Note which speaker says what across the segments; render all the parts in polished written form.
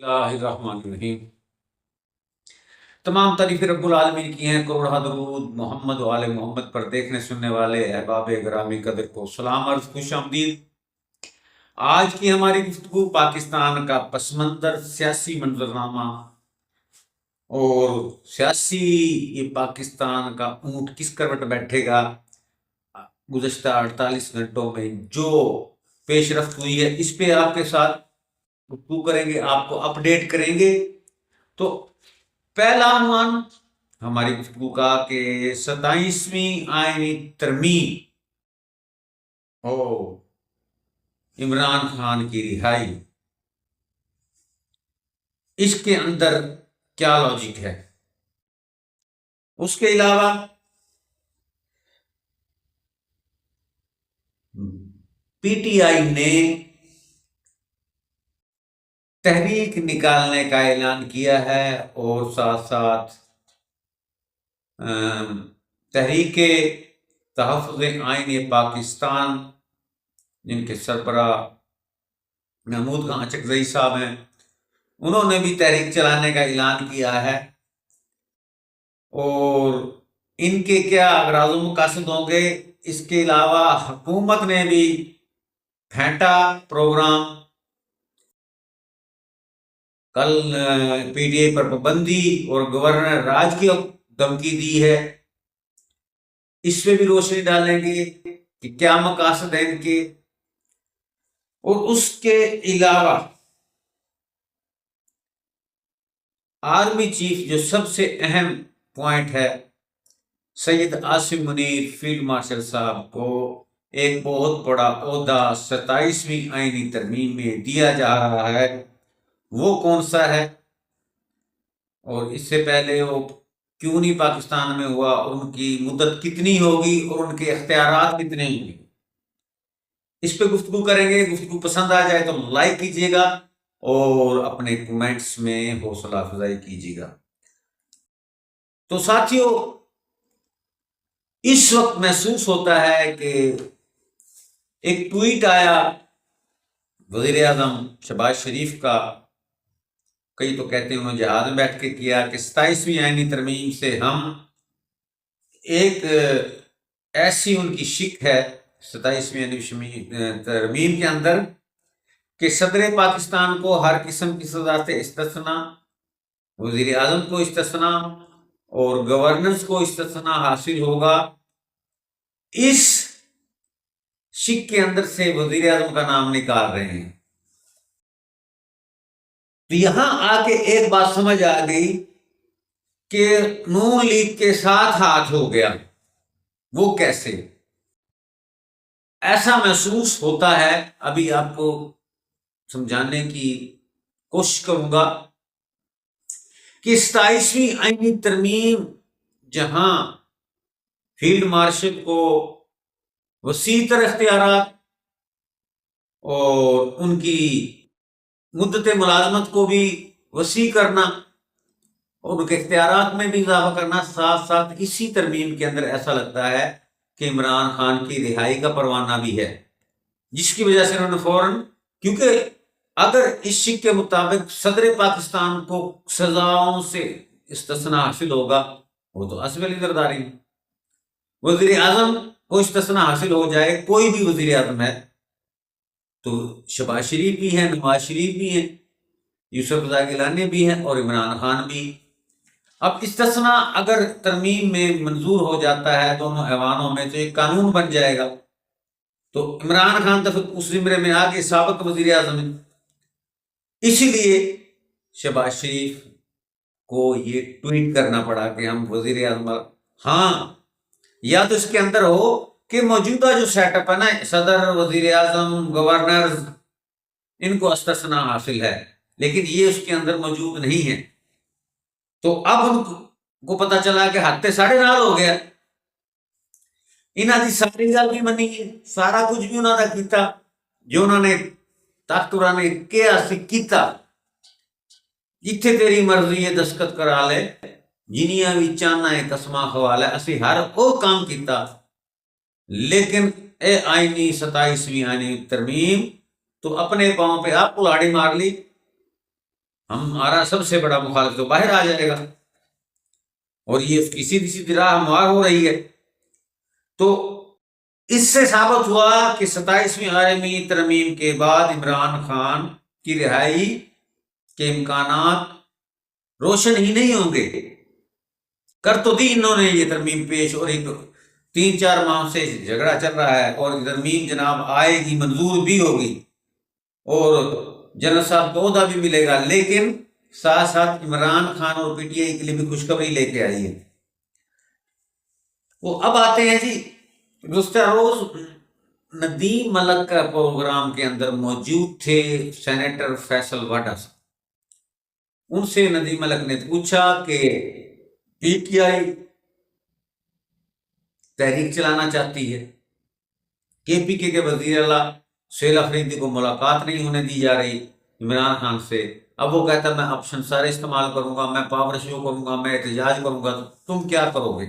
Speaker 1: اللہ الرحمن الرحیم۔ تمام تعریف رب العالمین کی ہیں، کروڑہ درود محمد و آل محمد پر دیکھنے سننے والے احباب گرامی قدر کو سلام عرض، خوش آمدید۔ آج کی ہماری گفتگو پاکستان کا پس منظر، سیاسی منظرنامہ اور سیاسی یہ پاکستان کا اونٹ کس کروٹ بیٹھے گا، گزشتہ 48 گھنٹوں میں جو پیش رفت ہوئی ہے اس پہ آپ کے ساتھ گفتگو کریں گے، آپ کو اپڈیٹ کریں گے۔ تو پہلا عنوان ہماری گفتگو کا کہ 27ویں آئینی ترمیم اور عمران خان کی رہائی، اس کے اندر کیا لاجک ہے۔ اس کے علاوہ پی ٹی آئی نے تحریک نکالنے کا اعلان کیا ہے اور ساتھ ساتھ تحریک تحفظ آئین پاکستان جن کے سربراہ محمود خان اچکزئی صاحب ہیں، انہوں نے بھی تحریک چلانے کا اعلان کیا ہے۔ اور ان کے کیا اغراض و مقاصد ہوں گے، اس کے علاوہ حکومت نے بھی پھینٹا پروگرام، کل پی ٹی آئی پر پابندی اور گورنر راج کی دھمکی دی ہے، اس پہ بھی روشنی ڈالیں گے کہ کیا مقاصد ہیں ان کے۔ اور اس کے علاوہ آرمی چیف جو سب سے اہم پوائنٹ ہے، سید عاصم منیر فیلڈ مارشل صاحب کو ایک بہت بڑا عہدہ 27ویں آئینی ترمیم میں دیا جا رہا ہے، وہ کون سا ہے اور اس سے پہلے وہ کیوں نہیں پاکستان میں ہوا، اور ان کی مدت کتنی ہوگی اور ان کے اختیارات کتنے ہوں گے، اس پہ گفتگو کریں گے۔ گفتگو پسند آ جائے تو لائک کیجیے گا اور اپنے کمنٹس میں حوصلہ افزائی کیجیے گا۔ تو ساتھیوں، اس وقت محسوس ہوتا ہے کہ ایک ٹویٹ آیا وزیر اعظم شہباز شریف کا، کئی تو کہتے ہیں انہوں نے جہاز میں بیٹھ کے کیا، کہ 27ویں آئینی ترمیم سے ہم ایک ایسی ان کی شک ہے 27ویں آئینی ترمیم کے اندر کہ صدر پاکستان کو ہر قسم کی سزا سے استثناء، وزیر اعظم کو استثناء اور گورننس کو استثناء حاصل ہوگا۔ اس شک کے اندر سے وزیر اعظم کا نام نکال رہے ہیں۔ تو یہاں آ کے ایک بات سمجھ آ گئی کہ نون لیگ کے ساتھ ہاتھ ہو گیا۔ وہ کیسے؟ ایسا محسوس ہوتا ہے، ابھی آپ کو سمجھانے کی کوشش کروں گا کہ 27ویں آئینی ترمیم جہاں فیلڈ مارشل کو وسیع تر اختیارات اور ان کی مدت ملازمت کو بھی وسیع کرنا اور ان کے اختیارات میں بھی اضافہ کرنا، ساتھ ساتھ اسی ترمیم کے اندر ایسا لگتا ہے کہ عمران خان کی رہائی کا پروانہ بھی ہے، جس کی وجہ سے انہوں نے فوراً، کیونکہ اگر اس شک کے مطابق صدر پاکستان کو سزاؤں سے استثناء حاصل ہوگا، وہ تو اسب علی زرداری ہے۔ وزیر اعظم کو استثناء حاصل ہو جائے، کوئی بھی وزیر اعظم ہے، تو شہباز شریف بھی ہیں، نواز شریف بھی ہیں، یوسف رضا گیلانی بھی ہیں اور عمران خان بھی۔ اب استثناء اگر ترمیم میں منظور ہو جاتا ہے دونوں ایوانوں میں تو ایک قانون بن جائے گا، تو عمران خان تو اس زمرے میں آگے سابق وزیر اعظم ہیں، اسی لیے شہباز شریف کو یہ ٹویٹ کرنا پڑا کہ ہم وزیر اعظم، ہاں، یا تو اس کے اندر ہو کہ موجودہ جو سیٹ اپ ہے نا، صدر، وزیر اعظم، گورنرز، ان کو استثناء حاصل ہے، لیکن یہ اس کے اندر موجود نہیں ہے۔ تو اب ان کو پتہ چلا کہ ہاتھے ساڑھے نال ہو گیا، انہاں دی ساری گل بھی منی ہے، سارا کچھ بھی انہاں دا کیتا جو انہوں نے طاقتوراں نے کیا سی کیتا، جتھے تیری مرضی ہے دستخط کرا لے، جنیاں بھی چاہنا ہے قسماں کھوا لے، اسی ہر وہ کام کیتا، لیکن اے آئینی 27ویں آئینی ترمیم تو اپنے پاؤں پہ آپ کلاڑی مار لی ہمارا سب سے بڑا مخالف تو باہر آ جائے گا، اور یہ اس کی سیدھی سیدھی راہ ہموار ہو رہی ہے۔ تو اس سے ثابت ہوا کہ 27ویں عالمی ترمیم کے بعد عمران خان کی رہائی کے امکانات روشن ہی نہیں ہوں گے۔ کر تو دی انہوں نے یہ ترمیم پیش، اور ایک 3-4 ماہ سے جھگڑا چل رہا ہے، اور ترمیم جناب آئے گی، منظور بھی ہوگی، اور جنرل صاحب کو عہدہ بھی ملے گا، لیکن ساتھ ساتھ عمران خان اور پی ٹی آئی کے لیے بھی خوشخبری لے کے آئی ہے۔ وہ اب آتے ہیں جی، گزشتہ روز ندیم ملک کا پروگرام کے اندر موجود تھے سینیٹر فیصل واڈا صاحب۔ ان سے ندیم ملک نے پوچھا کہ پی ٹی آئی تحریک چلانا چاہتی ہے، کے پی کے وزیر اعلیٰ سہیل افریدی کو ملاقات نہیں ہونے دی جا رہی عمران خان سے۔ اب وہ کہتا ہے میں آپشن سارے استعمال کروں گا، میں پاور شو کروں گا، میں احتجاج کروں گا، تو تم کیا کرو گے؟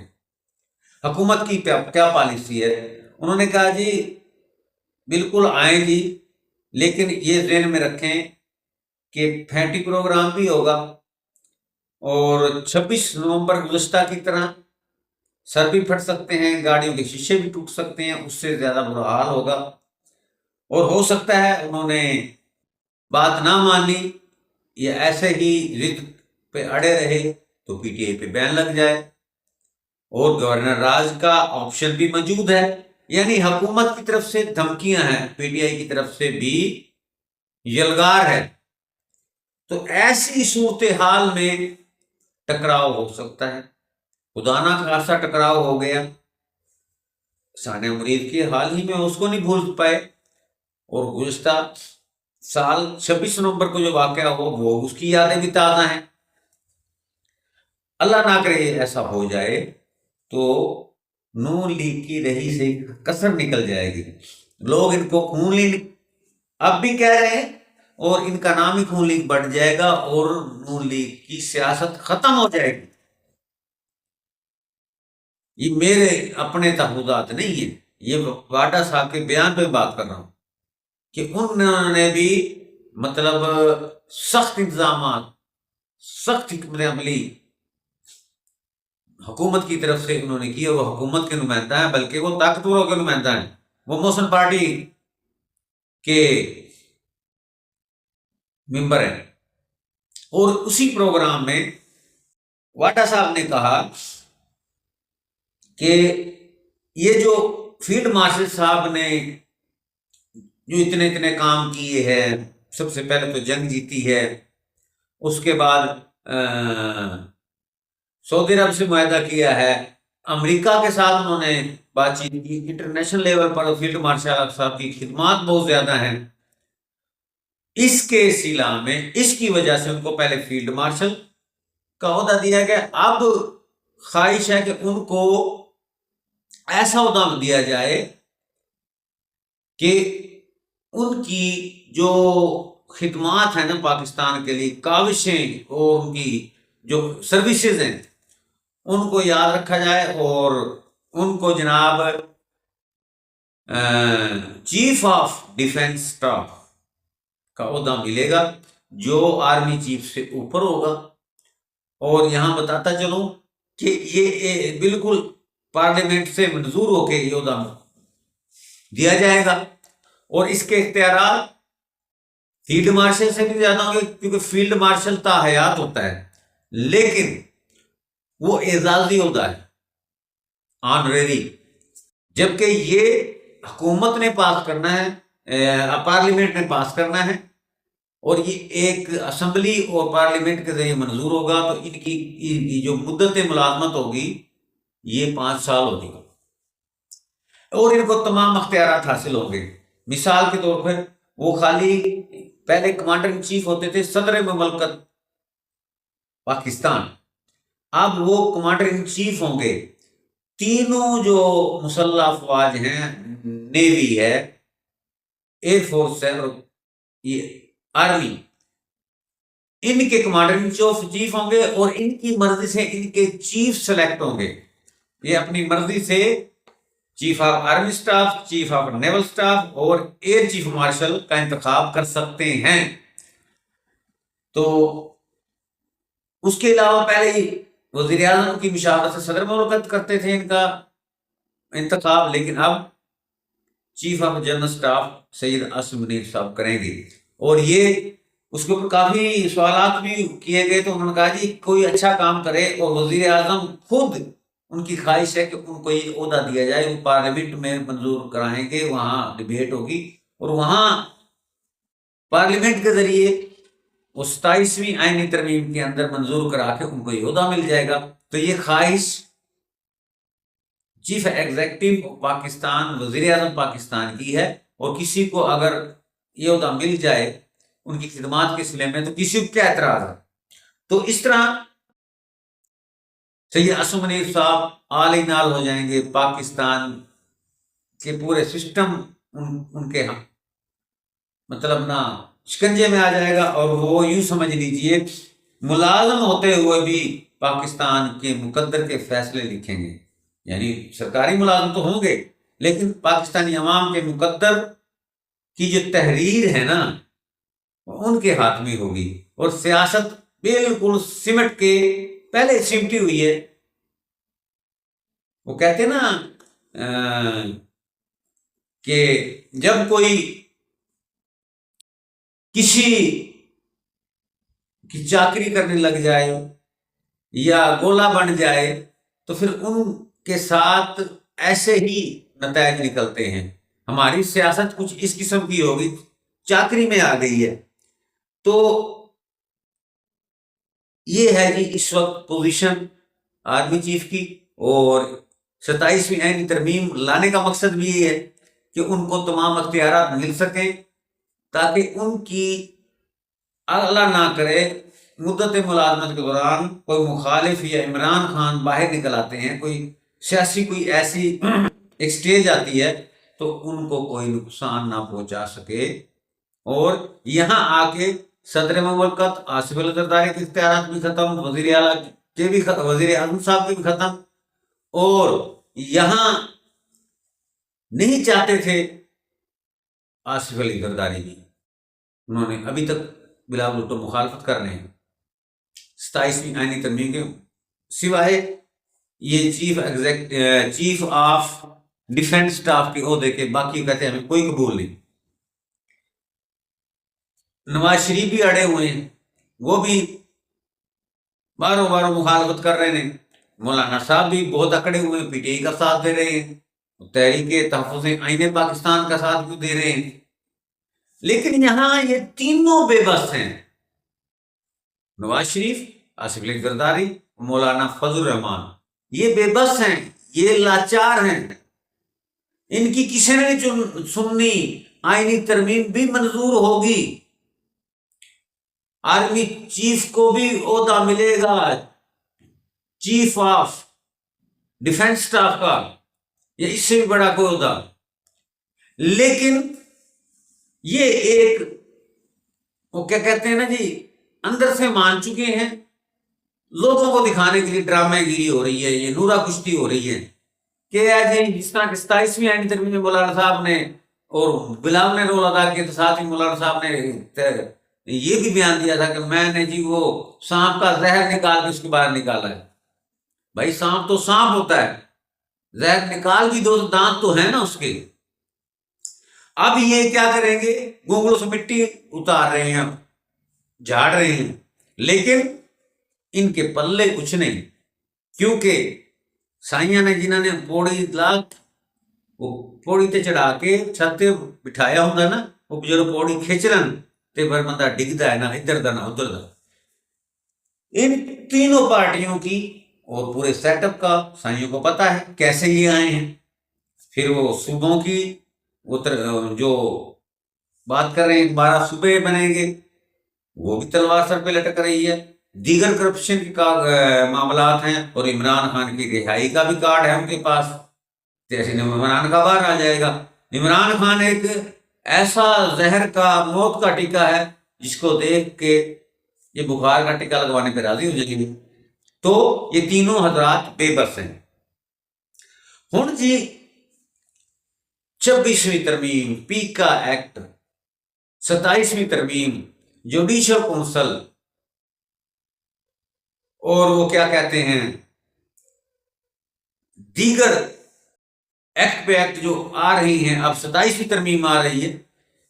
Speaker 1: حکومت کی کیا پالیسی ہے؟ انہوں نے کہا جی بالکل آئیں گی، لیکن یہ ذہن میں رکھیں کہ پھینٹی پروگرام بھی ہوگا، اور 26 نومبر گزشتہ کی طرح سر بھی پھٹ سکتے ہیں، گاڑیوں کے شیشے بھی ٹوٹ سکتے ہیں، اس سے زیادہ برا حال ہوگا، اور ہو سکتا ہے انہوں نے بات نہ مانی یا ایسے ہی ضد پہ اڑے رہے تو پی ٹی آئی پہ بین لگ جائے، اور گورنر راج کا آپشن بھی موجود ہے، یعنی حکومت کی طرف سے دھمکیاں ہیں، پی ٹی آئی کی طرف سے بھی یلغار ہے۔ تو ایسی صورتحال میں ٹکراؤ ہو سکتا ہے، خدا نہ خاصا ٹکراؤ ہو گیا، ثانیہ مرید کے حال ہی میں اس کو نہیں بھول پائے، اور گزشتہ سال 26 نومبر کو جو واقعہ ہو وہ اس کی یادیں بھی تازہ ہیں۔ اللہ نہ کرے ایسا ہو جائے تو نون لیگ کی رہی سے کسر نکل جائے گی، لوگ ان کو خون لیگ اب بھی کہہ رہے ہیں، اور ان کا نام ہی خون لیگ بڑھ جائے گا، اور نون لیگ کی سیاست ختم ہو جائے گی۔ یہ میرے اپنے تحفظات نہیں ہیں، یہ واڈا صاحب کے بیان پہ بات کر رہا ہوں کہ انہوں نے بھی مطلب سخت انتظامات، سخت حکمت عملی حکومت کی طرف سے انہوں نے کی، اور وہ حکومت کے نمائندہ ہیں، بلکہ وہ طاقتوروں کے نمائندہ ہیں، وہ موشن پارٹی کے ممبر ہیں۔ اور اسی پروگرام میں واٹا صاحب نے کہا کہ یہ جو فیلڈ مارشل صاحب نے جو اتنے کام کیے ہیں، سب سے پہلے تو جنگ جیتی ہے، اس کے بعد سعودی عرب سے معاہدہ کیا ہے، امریکہ کے ساتھ انہوں نے بات چیت کی، انٹرنیشنل لیول پر فیلڈ مارشل صاحب کی خدمات بہت زیادہ ہیں، اس کے سلسلہ میں اس کی وجہ سے ان کو پہلے فیلڈ مارشل کا عہدہ دیا گیا۔ اب خواہش ہے کہ ان کو ایسا عہدہ دیا جائے کہ ان کی جو خدمات ہیں نا پاکستان کے لیے، کاوشیں اور ان کی جو سروسز ہیں، ان کو یاد رکھا جائے، اور ان کو جناب چیف آف ڈیفنس اسٹاف کا عہدہ ملے گا، جو آرمی چیف سے اوپر ہوگا۔ اور یہاں بتاتا چلوں کہ یہ بالکل پارلیمنٹ سے منظور ہو کے یہ عہدہ دیا جائے گا، اور اس کے اختیارات فیلڈ مارشل سے بھی زیادہ ہوں گے، کیونکہ فیلڈ مارشل تا حیات ہوتا ہے، لیکن وہ اعزازی عہدہ ہے، آنریری، جبکہ یہ حکومت نے پاس کرنا ہے، پارلیمنٹ نے پاس کرنا ہے، اور یہ ایک اسمبلی اور پارلیمنٹ کے ذریعے منظور ہوگا، تو ان کی جو مدت ملازمت ہوگی یہ 5 سال ہوگی، اور ان کو تمام اختیارات حاصل ہوں گے۔ مثال کے طور پر وہ خالی پہلے کمانڈر ان چیف ہوتے تھے صدر مملکت پاکستان، اب وہ کمانڈر ان چیف ہوں گے تینوں جو مسلح افواج ہیں، نیوی ہے، ایئر فورس ہے، اور یہ آرمی، ان کے کمانڈر ان چیف ہوں گے، اور ان کی مرضی سے ان کے چیف سلیکٹ ہوں گے۔ یہ اپنی مرضی سے chief of army staff, chief of naval staff اور ایئر چیف مارشل کا انتخاب کر سکتے ہیں۔ تو اس کے علاوہ پہلے ہی وزیر اعظم کی مشاورت سے صدر مملکت کرتے تھے ان کا انتخاب، لیکن اب چیف آف جنرل اسٹاف سید اسم منیر صاحب کریں گے۔ اور یہ اس کے اوپر کافی سوالات بھی کیے گئے، تو انہوں نے کہا جی کوئی اچھا کام کرے، اور وزیر اعظم خود ان کی خواہش ہے کہ ان کو یہ عہدہ دیا جائے، وہ پارلیمنٹ میں منظور کرائیں گے، وہاں ڈبیٹ ہوگی، اور وہاں پارلیمنٹ کے ذریعے وہ 27ویں آئینی ترمیم کے اندر منظور کرا کے ان کو یہ عہدہ مل جائے گا۔ تو یہ خواہش چیف ایگزیکٹو پاکستان، وزیر اعظم پاکستان کی ہے، اور کسی کو اگر یہ عہدہ مل جائے ان کی خدمات کے سلسلے میں تو کسی کو کیا اعتراض ہے۔ تو اس طرح سید اسم منیر صاحب آل نال ہو جائیں گے، پاکستان کے پورے سسٹم ان کے ہاں مطلب نا شکنجے میں آ جائے گا، اور وہ یوں سمجھ لیجئے ملازم ہوتے ہوئے بھی پاکستان کے مقدر کے فیصلے لکھیں گے، یعنی سرکاری ملازم تو ہوں گے لیکن پاکستانی عوام کے مقدر کی جو تحریر ہے نا ان کے ہاتھ میں ہوگی، اور سیاست بالکل سمٹ کے پہلے سمٹی ہوئی ہے۔ وہ کہتے ہیں نا کہ جب کوئی کسی کی چاکری کرنے لگ جائے یا گولا بن جائے تو پھر ان کے ساتھ ایسے ہی نتائج نکلتے ہیں۔ ہماری سیاست کچھ اس قسم کی ہوگی، چاکری میں آ گئی ہے۔ تو یہ ہے جی اس وقت پوزیشن آرمی چیف کی، اور 27ویں آئینی ترمیم لانے کا مقصد بھی یہ ہے کہ ان کو تمام اختیارات مل سکیں، تاکہ ان کی اللہ نہ کرے مدت ملازمت کے دوران کوئی مخالف یا عمران خان باہر نکل آتے ہیں، کوئی سیاسی کوئی ایسی ایک سٹیج آتی ہے تو ان کو کوئی نقصان نہ پہنچا سکے، اور یہاں آ کے صدر مملکت آصف علی زرداری کے اختیارات بھی ختم، وزیر اعلیٰ کے بھی وزیر اعظم صاحب کے بھی ختم، اور یہاں نہیں چاہتے تھے آصف علی زرداری بھی، انہوں نے ابھی تک بلا بھٹو مخالفت کر رہے ہیں 27ویں آئینی ترمیم کے، سوائے یہ چیف آف ڈیفنس سٹاف کے عہدے کے، باقی کہتے ہیں ہمیں کوئی قبول نہیں۔ نواز شریف بھی اڑے ہوئے ہیں، وہ بھی باروں باروں مخالفت کر رہے ہیں، مولانا صاحب بھی بہت اکڑے ہوئے ہیں، پی ٹی آئی کا ساتھ دے رہے ہیں، تحریک تحفظ آئین پاکستان کا ساتھ بھی دے رہے ہیں، لیکن یہاں یہ تینوں بے بس ہیں، نواز شریف، آصف علی زرداری، مولانا فضل الرحمان، یہ بے بس ہیں، یہ لاچار ہیں، ان کی کسی نے سننی آئینی ترمیم بھی منظور ہوگی، آرمی چیف کو بھی عہدہ ملے گا چیف آف ڈیفنس سٹاف کا، یا اس سے بھی بڑا کوئی عہدہ، لیکن یہ ایک وہ کیا کہتے ہیں نا جی اندر سے مان چکے ہیں، لوگوں کو دکھانے کے لیے ڈرامے گیری ہو رہی ہے، یہ نورا کشتی ہو رہی ہے کہ جس طرح 27ویں آئینی ترمیم میں مولانا صاحب نے اور بلال نے رول ادا کیا، تو ساتھ ہی مولانا صاحب نے یہ بھی بیان دیا تھا کہ میں نے جی وہ سانپ کا زہر نکال کے اس کے باہر نکالا ہے۔ بھائی سانپ تو سانپ ہوتا ہے، زہر نکال بھی دو تو دانت تو ہے نا اس کے۔ اب یہ کیا کریں گے، گونگلوں سے مٹی اتار رہے ہیں، جھاڑ رہے ہیں، لیکن ان کے پلے کچھ نہیں، کیونکہ سائیاں نے جنہوں نے پوڑی لاکھ وہ پوڑی تے چڑھا کے چھت تے بٹھایا ہوتا ہے نا، وہ جو پوڑی کھچ رہن تے پھر بندہ ڈگتا ہے نہ ادھر دا نہ ادھر دا۔ ان تینوں پارٹیوں کی اور پورے سیٹ اپ کا سائیوں کو پتا ہے کیسے یہ آئے ہیں، پھر وہ صوبوں کی جو بات کر رہے ہیں 12 صوبے بنیں گے، وہ بھی تلوار سر پہ لٹک رہی ہے، دیگر کرپشن کے معاملات ہیں، اور عمران خان کی رہائی کا بھی کارڈ ہے ان کے پاس، جیسے عمران کا باہر آ جائے گا۔ عمران خان ایک ایسا زہر کا موت کا ٹیکہ ہے جس کو دیکھ کے یہ بخار کا ٹیکہ لگوانے پہ راضی ہو جائیں گے۔ تو یہ تینوں حضرات بے بس ہیں۔ ہن جی 26ویں ترمیم پیکا ایکٹ، 27ویں ترمیم جوڈیشل کونسل اور وہ کیا کہتے ہیں دیگر ایکٹ پہ ایکٹ جو آ رہی ہیں، اب 27ویں ترمیم آ رہی ہے،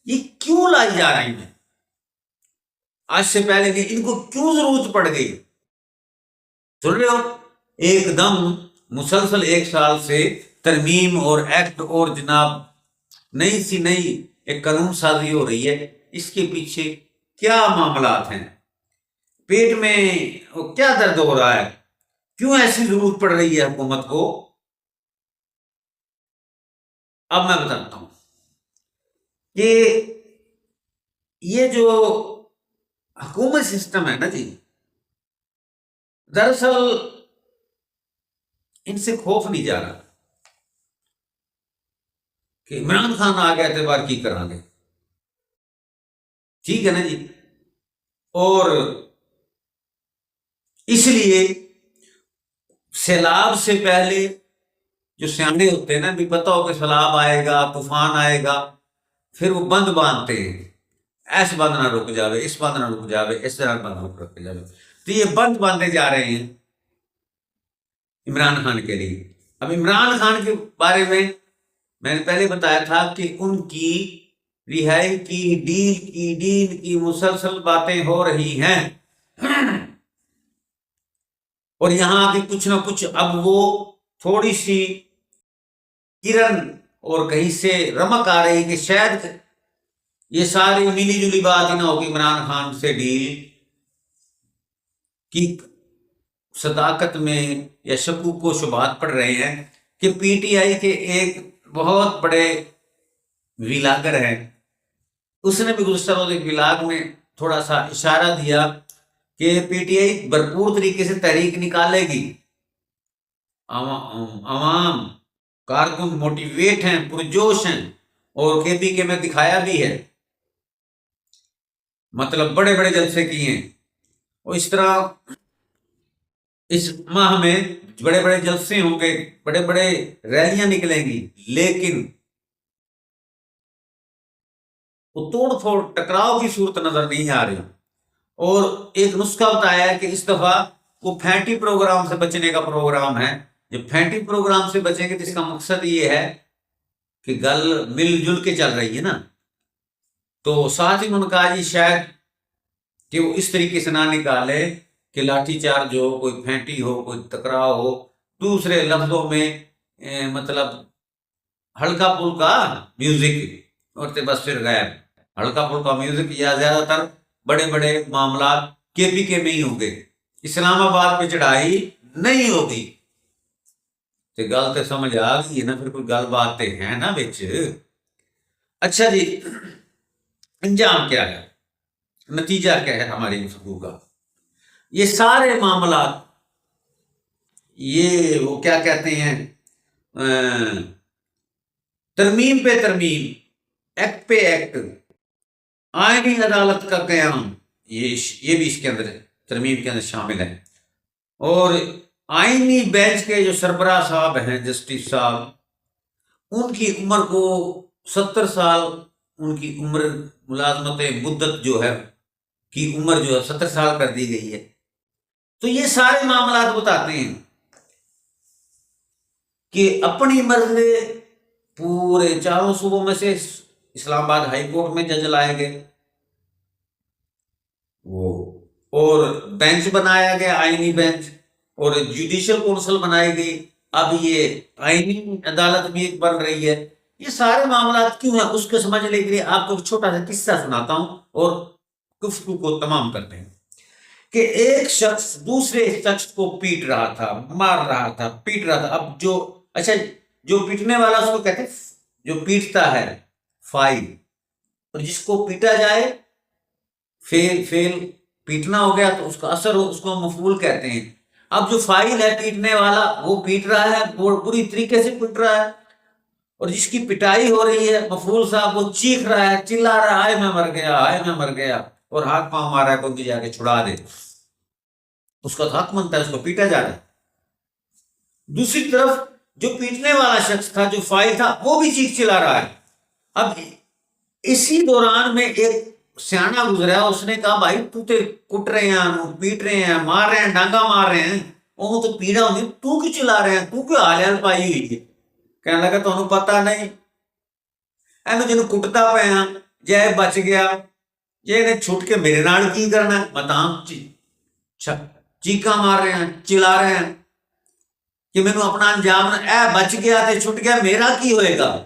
Speaker 1: یہ کیوں لائی جا رہی ہیں؟ آج سے پہلے کہ ان کو کیوں ضرورت پڑ گئی؟ سن رہے ہو؟ ایک دم مسلسل 1 سال سے ترمیم اور ایکٹ اور جناب نئی سی نئی ایک قانون سازی ہو رہی ہے، اس کے پیچھے کیا معاملات ہیں؟ پیٹ میں کیا درد ہو رہا ہے؟ کیوں ایسی ضرورت پڑ رہی ہے حکومت کو؟ اب میں بتاتا ہوں کہ یہ جو حکومت سسٹم ہے نا جی، دراصل ان سے خوف نہیں جا رہا کہ عمران خان آ گیا اعتبار کی کرا گے، ٹھیک ہے نا جی؟ اور اس لیے سیلاب سے پہلے جو سیانے ہوتے ہیں نا، بھی پتہ ہو کہ سیلاب آئے گا، طوفان آئے گا، پھر وہ بند باندھتے ہیں، ایس بند نہ رک جاوے، اس بند نہ رک جاوے، اس طرح بند رک جاوے، تو یہ بند باندھے جا رہے ہیں عمران خان کے لیے۔ اب عمران خان کے بارے میں نے پہلے بتایا تھا کہ ان کی رہائی کی ڈیل کی مسلسل باتیں ہو رہی ہیں، اور یہاں کی کچھ نہ کچھ اب وہ تھوڑی سی کرن اور کہیں سے رمک آ رہی کہ شاید یہ ساری ملی جلی بات ہی نہ ہوگی عمران خان سے ڈیل کی صداقت میں یا شکوک و شبہات پڑ رہے ہیں کہ پی ٹی آئی کے ایک بہت بڑے ویلاگر ہیں، اس نے بھی گزشتہ روز ایک ویلاگ میں تھوڑا سا اشارہ دیا کہ پی ٹی آئی بھرپور طریقے سے تحریک نکالے گی، عوام کارکن موٹیویٹ ہیں، پرجوش ہیں، اور کے پی کے میں دکھایا بھی ہے، مطلب بڑے بڑے جلسے کیے ہیں، اور اس طرح اس ماہ میں بڑے بڑے جلسے ہوں گے، بڑے بڑے ریلیاں نکلیں گی، لیکن وہ توڑ پھوڑ ٹکراؤ کی صورت نظر نہیں آ رہی۔ اور ایک نسخہ بتایا ہے کہ اس دفعہ وہ پھینٹی پروگرام سے بچنے کا پروگرام ہے۔ جب پھینٹی پروگرام سے بچیں گے تو اس کا مقصد یہ ہے کہ گل مل جل کے چل رہی ہے نا، تو ساتھ ہی انہوں نے کہا جی شاید کہ وہ اس طریقے سے نہ نکالے کہ لاٹھی چارج ہو، کوئی پھینٹی ہو، کوئی ٹکراؤ ہو، دوسرے لفظوں میں مطلب ہلکا پھلکا میوزک، اور بس پھر غیر ہلکا پھلکا میوزک، یا زیادہ تر بڑے بڑے معاملات کے پی کے میں ہی ہوں گے، اسلام آباد پہ چڑھائی نہیں ہوگی۔ تو گل تو سمجھ آ گئی ہے نا، پھر کوئی گل بات تو ہے نا بچ۔ اچھا جی، انجام کیا ہے، نتیجہ کیا ہے ہماری گفتگو کا؟ یہ سارے معاملات، یہ وہ کیا کہتے ہیں، ترمیم پہ ترمیم، ایکٹ پہ ایکٹ، آئینی عدالت کا قیام، یہ بھی اس کے اندر ترمیم کے اندر شامل ہے۔ اور آئینی بینچ کے جو سربراہ صاحب ہیں، جسٹس صاحب، ان کی عمر کو 70 سال، ان کی عمر ملازمت مدت جو ہے کی عمر جو ہے 70 سال کر دی گئی ہے۔ تو یہ سارے معاملات بتاتے ہیں کہ اپنی مرضی پورے چاروں صوبوں میں سے اسلام آباد ہائی کورٹ میں جج لائے گئے، وہ اور بینچ بنایا گیا، آئینی بینچ، اور جوڈیشل کونسل بنائی گئی، اب یہ آئینی عدالت بھی ایک بن رہی ہے۔ یہ سارے معاملات کیوں ہیں، اس کو سمجھنے کے لیے آپ کو ایک چھوٹا سا قصہ سناتا ہوں اور گفتگو کو تمام کرتے ہیں۔ کہ ایک شخص دوسرے شخص کو پیٹ رہا تھا، مار رہا تھا، پیٹ رہا تھا۔ اب جو پیٹنے والا اس کو کہتے ہیں، جو پیٹتا ہے فائل، اور جس کو پیٹا جائے فیل پیٹنا ہو گیا تو اس کا اثر ہو، اس کو مفعول کہتے ہیں۔ اب جو فائل ہے پیٹنے والا وہ پیٹ رہا ہے، بری طریقے سے پیٹ رہا ہے، اور جس کی پٹائی ہو رہی ہے مفعول صاحب، وہ چیخ رہا ہے، چلا رہا ہے، ہائے میں مر گیا، ہائے میں مر گیا، اور ہاتھ پاؤں مارا ہے کوئی جا کے چھڑا دے، اس کا حق بنتا ہے، اس کو پیٹا جا رہا ہے۔ دوسری طرف جو پیٹنے والا شخص تھا، جو فائل تھا، وہ بھی چیخ چلا رہا ہے۔ اب اسی دوران میں ایک ਸਿਆਣਾ ਗੁਜ਼ਰਿਆ, ਉਸਨੇ ਕਹਾ ਭਾਈ ਤੂੰ ਤੇ ਕੁੱਟ ਰਹੇ ਆ ਨੂੰ, ਪੀਟ ਰਹੇ ਆ, ਮਾਰ ਰਹੇ ਆ, ਡਾਂਗਾ ਮਾਰ ਰਹੇ ਆ, ਉਹਨੂੰ ਤਾਂ ਪੀੜਾ ਹੁੰਦੀ, ਤੂੰ ਕਿਉਂ ਚਲਾ ਰਿਹਾ, ਤੂੰ ਕਿਉਂ ਹਾਲਿਆਂ ਪਾਈ ਹੋਈ ਹੈ। ਕਹਿਣ ਲੱਗਾ ਤੁਹਾਨੂੰ ਪਤਾ ਨਹੀਂ, ਇਹਨੂੰ ਜਿਹਨੂੰ ਕੁੱਟਦਾ ਪਿਆ, ਜੇ ਇਹ ਬਚ ਗਿਆ, ਜੇ ਇਹਨੇ ਛੁੱਟ ਕੇ ਮੇਰੇ ਨਾਲ ਕੀ ਕਰਨਾ, ਬਤਾ ਚੀਕਾਂ ਮਾਰ ਰਹੇ ਆ, ਚਿਲਾ ਰਹੇ ਆ ਕਿ ਮੈਨੂੰ ਆਪਣਾ ਅੰਜਾਮ, ਇਹ ਬਚ ਗਿਆ ਤੇ ਛੁੱਟ ਗਿਆ, ਮੇਰਾ ਕੀ ਹੋਏਗਾ।